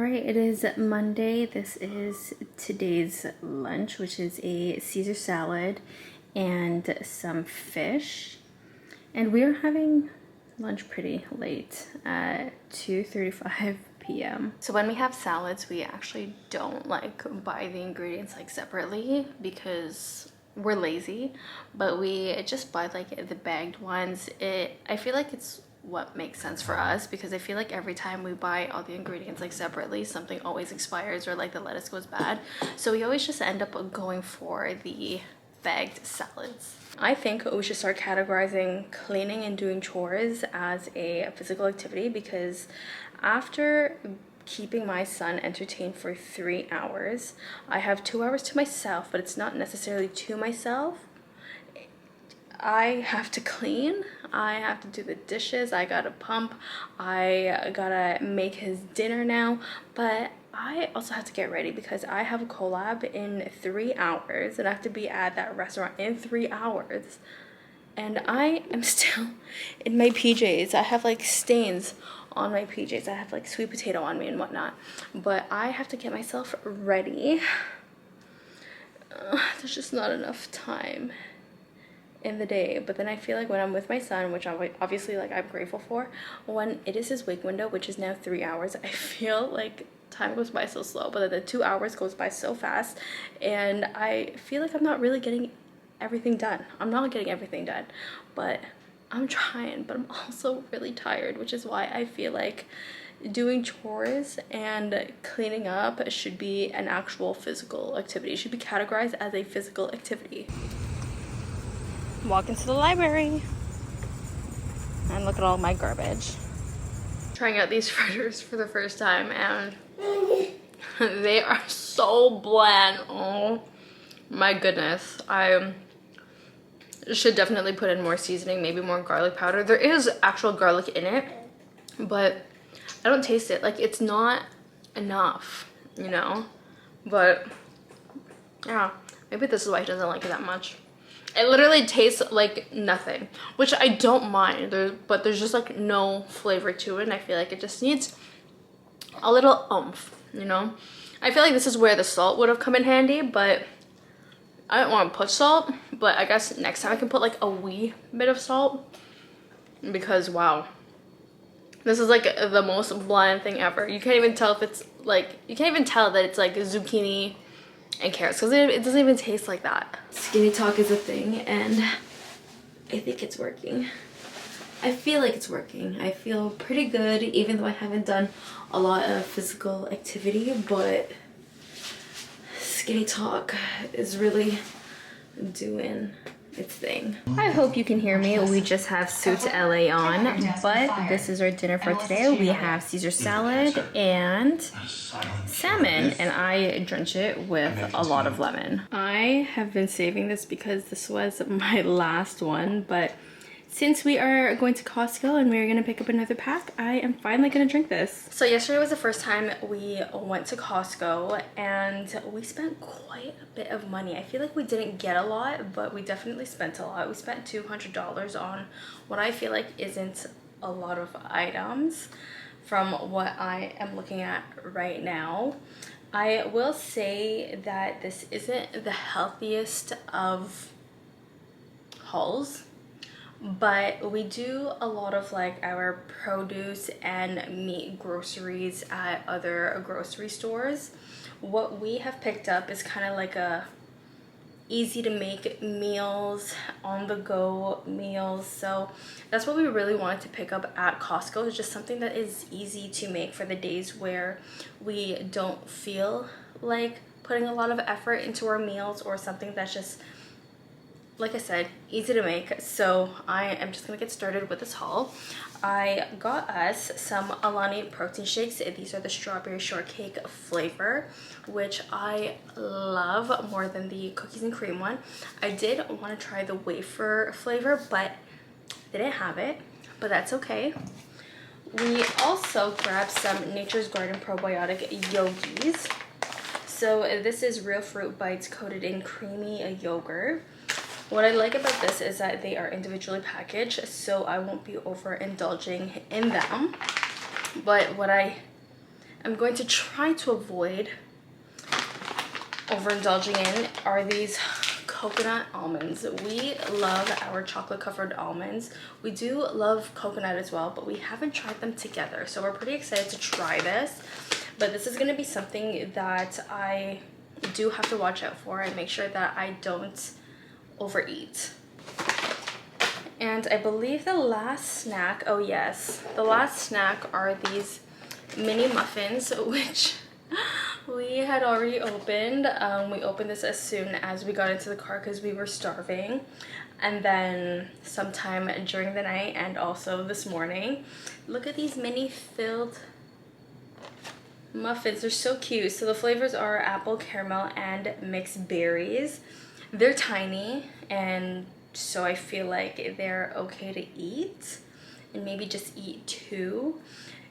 Alright, it is Monday. This is today's lunch, which is a Caesar salad and some fish. And we are having lunch pretty late at 2:35 p.m. So when we have salads, we actually don't like buy the ingredients like separately because we're lazy, but we just buy like the bagged ones. I feel like it's what makes sense for us, because I feel like every time we buy all the ingredients like separately, something always expires or like the lettuce goes bad. So we always just end up going for the bagged salads. I think we should start categorizing cleaning and doing chores as a physical activity, because after keeping my son entertained for 3 hours, I have 2 hours to myself, but it's not necessarily to myself. I have to clean, I have to do the dishes, I gotta pump, I gotta make his dinner now, but I also have to get ready because I have a collab in 3 hours and I have to be at that restaurant in 3 hours. And I am still in my PJs. I have like stains on my PJs. I have like sweet potato on me and whatnot. But I have to get myself ready. There's just not enough time in the day. But then I feel like when I'm with my son, which obviously like I'm grateful for, when it is his wake window, which is now 3 hours, I feel like time goes by so slow, but then the 2 hours goes by so fast, and I feel like I'm not really getting everything done. I'm not getting everything done, but I'm trying. But I'm also really tired, which is why I feel like doing chores and cleaning up should be an actual physical activity. It should be categorized as a physical activity. Walk into the library and look at all my garbage. Trying out these fritters for the first time, and they are so bland. Oh my goodness. I should definitely put in more seasoning, maybe more garlic powder. There is actual garlic in it, but I don't taste it. Like, it's not enough, you know? But yeah, maybe this is why he doesn't like it that much. It literally tastes like nothing, which I don't mind, but there's just like no flavor to it, and I feel like it just needs a little oomph, you know? I feel like this is where the salt would have come in handy, but I don't want to put salt, but I guess next time I can put like a wee bit of salt, because wow, this is like the most bland thing ever. You can't even tell if it's like, you can't even tell that it's like zucchini and carrots, because it doesn't even taste like that. Skinnytok is a thing, and I think it's working. I feel like it's working. I feel pretty good, even though I haven't done a lot of physical activity, but Skinnytok is really doing its thing. I hope you can hear me. We just have Suits LA on, but this is our dinner for today. We have Caesar salad and salmon, and I drench it with a lot of lemon. I have been saving this because this was my last one, but since we are going to Costco and we're gonna pick up another pack, I am finally gonna drink this. So yesterday was the first time we went to Costco, and we spent quite a bit of money. I feel like we didn't get a lot, but we definitely spent a lot. We spent $200 on what I feel like isn't a lot of items from what I am looking at right now. I will say that this isn't the healthiest of hauls, but we do a lot of like our produce and meat groceries at other grocery stores. What we have picked up is kind of like a easy to make meals, on the go meals. So that's what we really wanted to pick up at Costco. It's just something that is easy to make for the days where we don't feel like putting a lot of effort into our meals, or something that's just, like I said, easy to make. So I am just gonna get started with this haul. I got us some Alani protein shakes. These are the strawberry shortcake flavor, which I love more than the cookies and cream one. I did want to try the wafer flavor, but they didn't have it, but that's okay. We also grabbed some Nature's Garden probiotic yogis. So this is real fruit bites coated in creamy yogurt. What I like about this is that they are individually packaged, so I won't be overindulging in them. But what I I'm going to try to avoid overindulging in are these coconut almonds. We love our chocolate covered almonds. We do love coconut as well, but we haven't tried them together, so we're pretty excited to try this. But this is going to be something that I do have to watch out for and make sure that I don't overeat. And I believe the last snack, oh yes, the last snack are these mini muffins, which we had already opened. We opened this as soon as we got into the car because we were starving. And then sometime during the night and also this morning. Look at these mini filled muffins. They're so cute. So the flavors are apple, caramel, and mixed berries. They're tiny, and so I feel like they're okay to eat and maybe just eat two.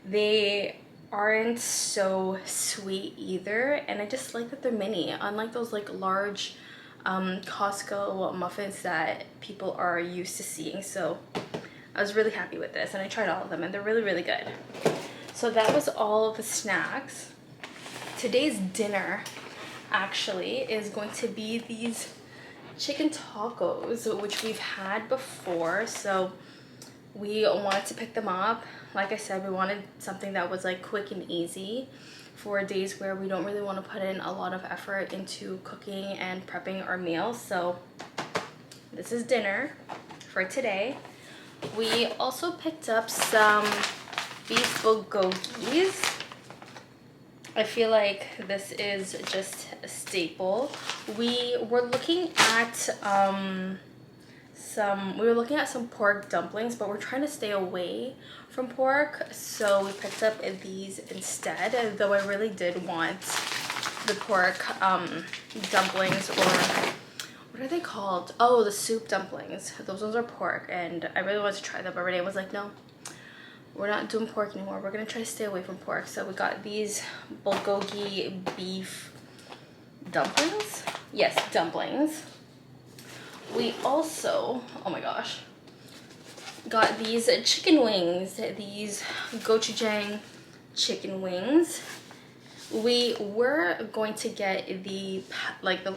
They aren't so sweet either, and I just like that they're mini, unlike those like large Costco muffins that people are used to seeing. So I was really happy with this, and I tried all of them, and they're really good. So that was all of the snacks. Today's dinner actually is going to be these chicken tacos, which we've had before, so we wanted to pick them up. Like I said, we wanted something that was like quick and easy for days where we don't really want to put in a lot of effort into cooking and prepping our meals. So this is dinner for today. We also picked up some beef bulgogis. I feel like this is just a staple. We were looking at some pork dumplings, but we're trying to stay away from pork, so we picked up these instead, though I really did want the pork dumplings, or what are they called? Oh, the soup dumplings. Those ones are pork, and I really wanted to try them, but Renee was like, no, we're not doing pork anymore. We're gonna try to stay away from pork. So we got these bulgogi beef dumplings. Yes, dumplings. We also, oh my gosh, got these chicken wings, these gochujang chicken wings. We were going to get the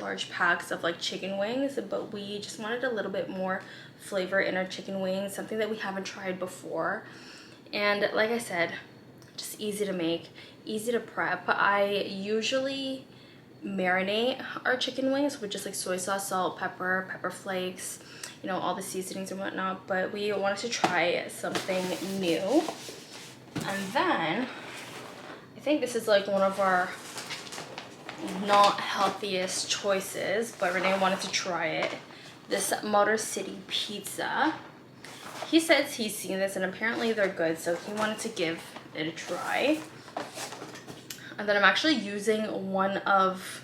large packs of like chicken wings, but we just wanted a little bit more flavor in our chicken wings, something that we haven't tried before. And like I said, just easy to make, easy to prep. I usually marinate our chicken wings with just like soy sauce, salt, pepper, pepper flakes, you know, all the seasonings and whatnot, but we wanted to try something new. And then I think this is like one of our not healthiest choices, but Renee wanted to try it. This Motor City pizza. He says he's seen this and apparently they're good, so he wanted to give it a try. And then I'm actually using one of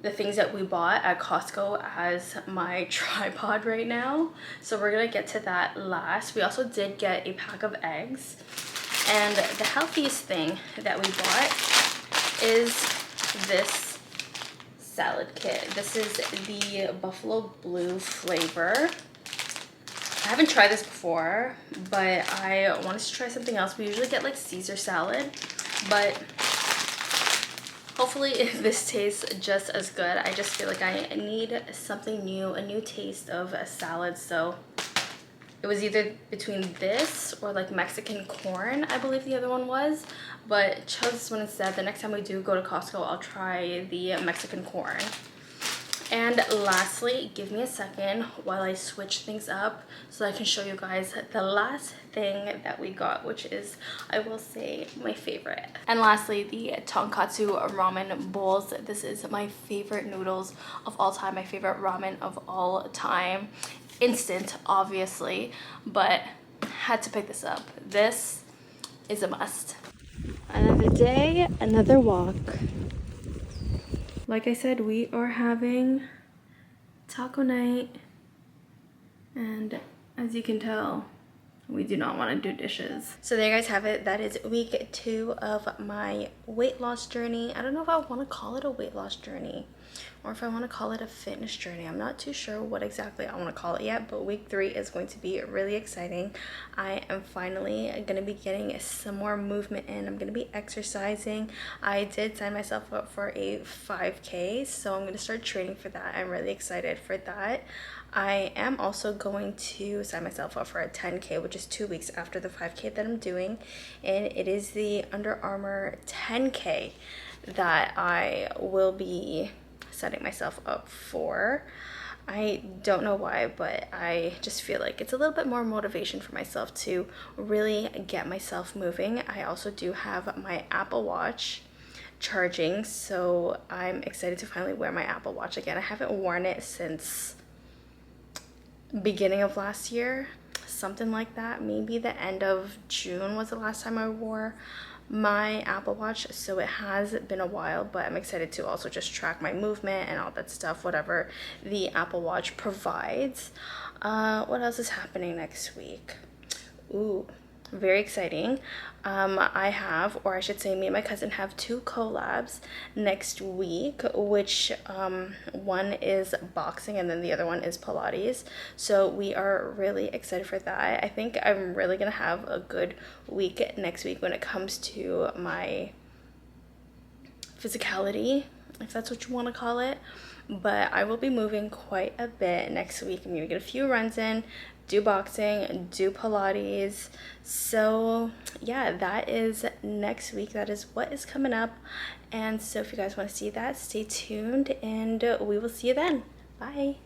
the things that we bought at Costco as my tripod right now. So we're gonna get to that last. We also did get a pack of eggs. And the healthiest thing that we bought is this salad kit. This is the Buffalo Blue flavor. I haven't tried this before, but I wanted to try something else. We usually get like Caesar salad, but hopefully this tastes just as good. I just feel like I need something new, a new taste of a salad. So it was either between this or like Mexican corn, I believe the other one was, but chose this one instead. The next time we do go to Costco, I'll try the Mexican corn. And lastly, give me a second while I switch things up so I can show you guys the last thing that we got, which is, I will say, my favorite. And lastly, the tonkatsu ramen bowls. This is my favorite noodles of all time, my favorite ramen of all time. Instant, obviously, but had to pick this up. This is a must. Another day, another walk. Like I said, we are having taco night, and as you can tell, we do not want to do dishes. So there you guys have it. That is week 2 of my weight loss journey. I don't know if I want to call it a weight loss journey or if I want to call it a fitness journey. I'm not too sure what exactly I want to call it yet, but week 3 is going to be really exciting. I am finally going to be getting some more movement in. I'm going to be exercising. I did sign myself up for a 5K, so I'm going to start training for that. I'm really excited for that. I am also going to sign myself up for a 10K, which is 2 weeks after the 5K that I'm doing, and it is the Under Armour 10K that I will be setting myself up for. I don't know why, but I just feel like it's a little bit more motivation for myself to really get myself moving. I also do have my Apple Watch charging, so I'm excited to finally wear my Apple Watch again. I haven't worn it since beginning of last year, something like that. Maybe the end of June was the last time I wore my Apple Watch, so it has been a while, but I'm excited to also just track my movement and all that stuff, whatever the Apple Watch provides. What else is happening next week? Ooh, very exciting. I have, or I should say me and my cousin have 2 collabs next week, which one is boxing and then the other one is Pilates. So we are really excited for that. I think I'm really gonna have a good week next week when it comes to my physicality, if that's what you want to call it. But I will be moving quite a bit next week. I'm gonna get a few runs in, do boxing, do Pilates. So yeah, that is next week. That is what is coming up. And so if you guys want to see that, stay tuned and we will see you then. Bye.